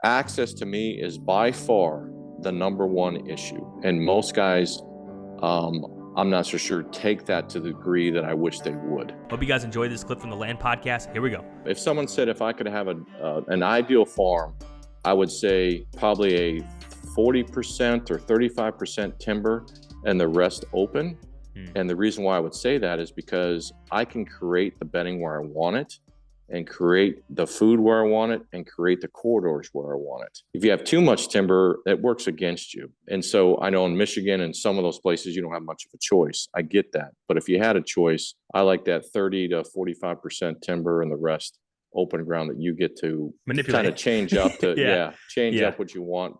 Access to me is by far the number one issue. And most guys, I'm not so sure, take that to the degree that I wish they would. Hope you guys enjoyed this clip from the Land Podcast. Here we go. If someone said if I could have an ideal farm, I would say probably a 40% or 35% timber and the rest open. And the reason why I would say that is because I can create the bedding where I want it and create the food where I want it and create the corridors where I want it. If you have too much timber, it works against you. And so I know in Michigan and some of those places, you don't have much of a choice. I get that. But if you had a choice, I like that 30 to 45% timber and the rest open ground that you get to manipulate, kind of change up to, change up what you want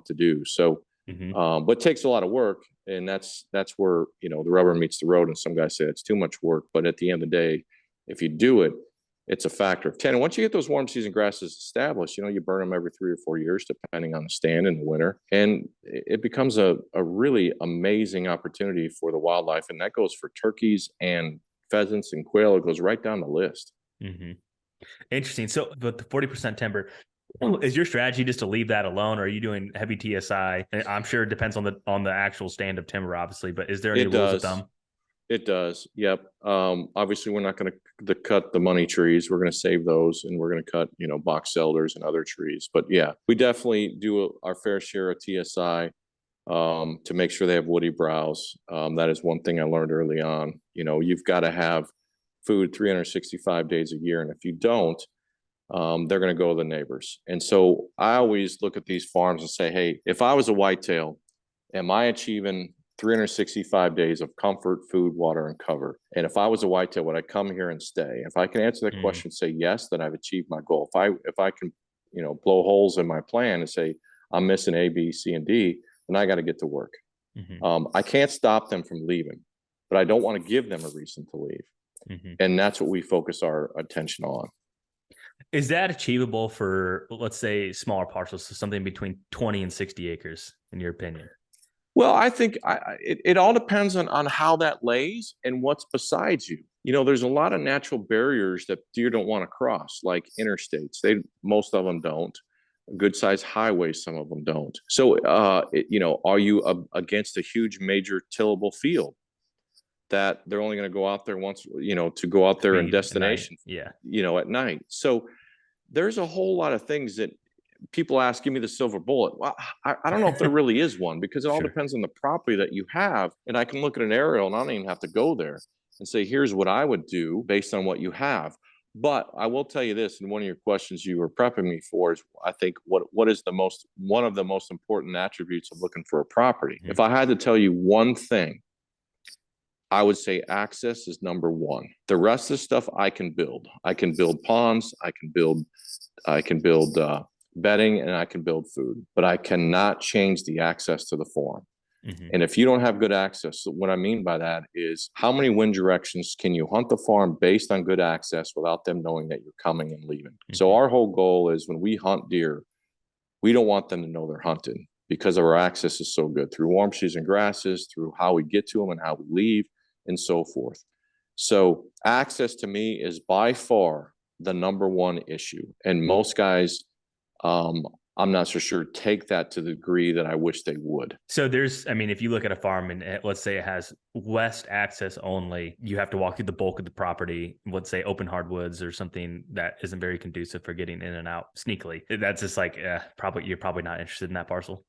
to do. So, but it takes a lot of work. And that's where, the rubber meets the road. And some guys say it's too much work. But at the end of the day, if you do it, it's a factor of 10. And once you get those warm season grasses established, you burn them every 3 or 4 years, depending on the stand in the winter. And it becomes a really amazing opportunity for the wildlife. And that goes for turkeys and pheasants and quail. It goes right down the list. Mm-hmm. Interesting. So with the 40% timber, is your strategy just to leave that alone? Or are you doing heavy TSI? I'm sure it depends on the actual stand of timber, obviously, but is there any rules of thumb? It does. Yep. Obviously, we're not going to cut the money trees. We're going to save those, and we're going to cut, box elders and other trees. But yeah, we definitely do our fair share of TSI to make sure they have woody browse. That is one thing I learned early on. You've got to have food 365 days a year, and if you don't, they're going to go to the neighbors. And so I always look at these farms and say, hey, if I was a whitetail, am I achieving 365 days of comfort, food, water, and cover? And if I was a whitetail, would I come here and stay? If I can answer that question, say yes, then I've achieved my goal. If I can, blow holes in my plan and say I'm missing A, B, C, and D, then I got to get to work. I can't stop them from leaving, but I don't want to give them a reason to leave. And that's what we focus our attention on. Is that achievable for, let's say, smaller parcels, so something between 20 and 60 acres, in your opinion? Well, I think it all depends on how that lays and what's besides you. There's a lot of natural barriers that deer don't want to cross, like interstates. Most of them don't. Good sized highways, some of them don't. So, are you against a huge major tillable field that they're only going to go out there once, to go out there in destination, at night. So there's a whole lot of things that people ask, give me the silver bullet. Well, I don't know if there really is one, because it all depends on the property that you have. And I can look at an aerial and I don't even have to go there and say, here's what I would do based on what you have. But I will tell you this, and one of your questions you were prepping me for is, I think, what is one of the most important attributes of looking for a property? If I had to tell you one thing, I would say access is number one. The rest of the stuff I can build. I can build ponds, I can build bedding, and I can build food, but I cannot change the access to the farm. And if you don't have good access, what I mean by that is, how many wind directions can you hunt the farm based on good access without them knowing that you're coming and leaving? So our whole goal is, when we hunt deer, we don't want them to know they're hunting, because our access is so good through warm season grasses, through how we get to them and how we leave, and so forth. So access to me is by far the number one issue. And most guys, I'm not so sure, take that to the degree that I wish they would. So if you look at a farm and let's say it has west access only, you have to walk through the bulk of the property, let's say open hardwoods or something that isn't very conducive for getting in and out sneakily. That's just like, you're probably not interested in that parcel.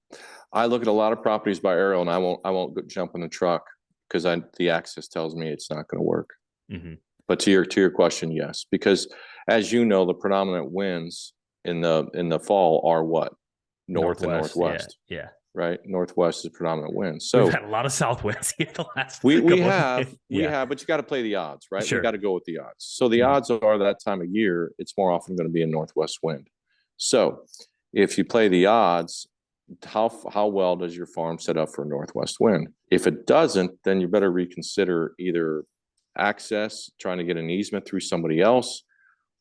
I look at a lot of properties by aerial, and I won't jump in the truck, because the access tells me it's not going to work. But to your question, yes, because as you know, the predominant winds in the fall are what? North and northwest. Yeah. Right. Northwest is predominant winds. So we've had a lot of south winds here the last we have, but you got to play the odds, right? Sure. We got to go with the odds. So the odds are, that time of year, it's more often going to be a northwest wind. So if you play the odds, how well does your farm set up for a northwest wind? If it doesn't, then you better reconsider either access, trying to get an easement through somebody else,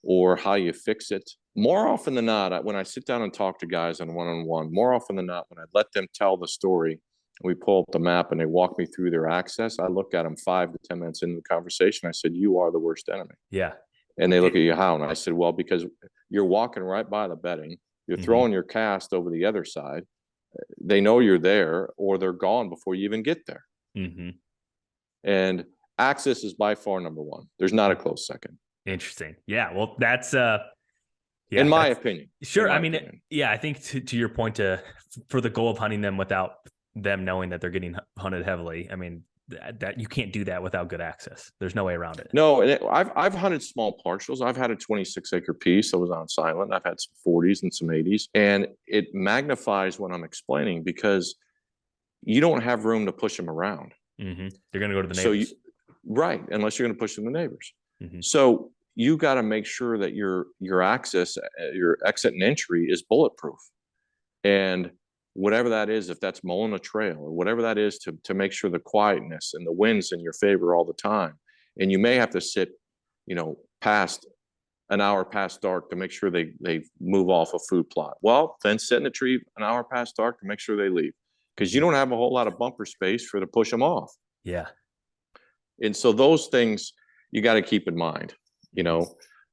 or how you fix it. More often than not, when I sit down and talk to guys on one-on-one, more often than not, when I let them tell the story, and we pull up the map and they walk me through their access, I look at them 5 to 10 minutes into the conversation. I said, you are the worst enemy. Yeah. And they look at you, how? And I said, well, because you're walking right by the bedding. You're throwing your cast over the other side. They know you're there, or they're gone before you even get there. And access is by far number one. There's not a close second. Interesting. Yeah. Well, that's in my opinion. Sure. I mean, I think to your point, for the goal of hunting them without them knowing that they're getting hunted heavily, I mean, that you can't do that without good access. There's no way around it. No, and I've hunted small partials. I've had a 26-acre piece that was on silent. I've had some 40s and some 80s, and it magnifies what I'm explaining because you don't have room to push them around. They're going to go to the neighbors. Right, unless you're going to push them to neighbors. So you got to make sure that your access, your exit and entry is bulletproof. And whatever that is, if that's mowing a trail or whatever that is, to make sure the quietness and the wind's in your favor all the time. And you may have to sit, past an hour past dark to make sure they move off a food plot. Well, then sit in a tree an hour past dark to make sure they leave, because you don't have a whole lot of bumper space to push them off. Yeah. And so those things you got to keep in mind,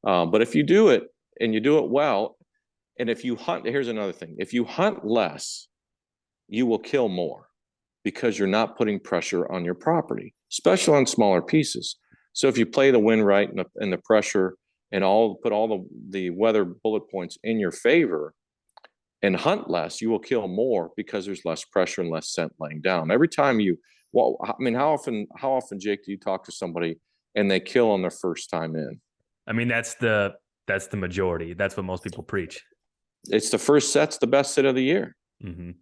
but if you do it and you do it well, and if you hunt, here's another thing. If you hunt less, you will kill more because you're not putting pressure on your property, especially on smaller pieces. So if you play the wind right and the pressure and put all the weather bullet points in your favor and hunt less, you will kill more because there's less pressure and less scent laying down. Every time how often, Jake, do you talk to somebody and they kill on their first time in? I mean, that's the majority. That's what most people preach. It's the first set's the best sit of the year.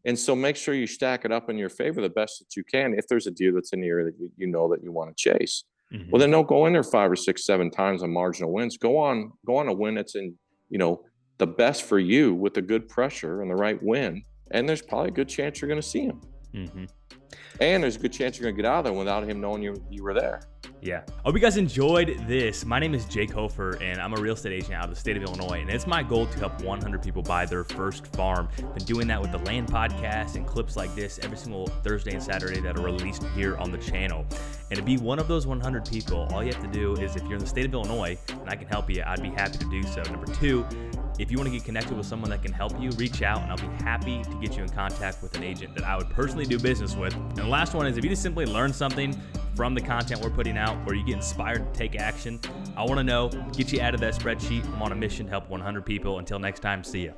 And so make sure you stack it up in your favor the best that you can. If there's a deer that's in the area that you know that you want to chase, well, then don't go in there 5 or 6, 7 times on marginal wins. Go on a win that's in, the best for you with the good pressure and the right wind. And there's probably a good chance you're going to see him. And there's a good chance you're going to get out of there without him knowing you were there. Yeah. I hope you guys enjoyed this. My name is Jake Hofer, and I'm a real estate agent out of the state of Illinois, and it's my goal to help 100 people buy their first farm. Been doing that with the Land Podcast and clips like this every single Thursday and Saturday that are released here on the channel. And to be one of those 100 people, all you have to do is, if you're in the state of Illinois and I can help you, I'd be happy to do so. Number 2, if you want to get connected with someone that can help you, reach out and I'll be happy to get you in contact with an agent that I would personally do business with. And the last one is, if you just simply learn something from the content we're putting out, or you get inspired to take action, I want to know, get you out of that spreadsheet. I'm on a mission to help 100 people. Until next time, see ya.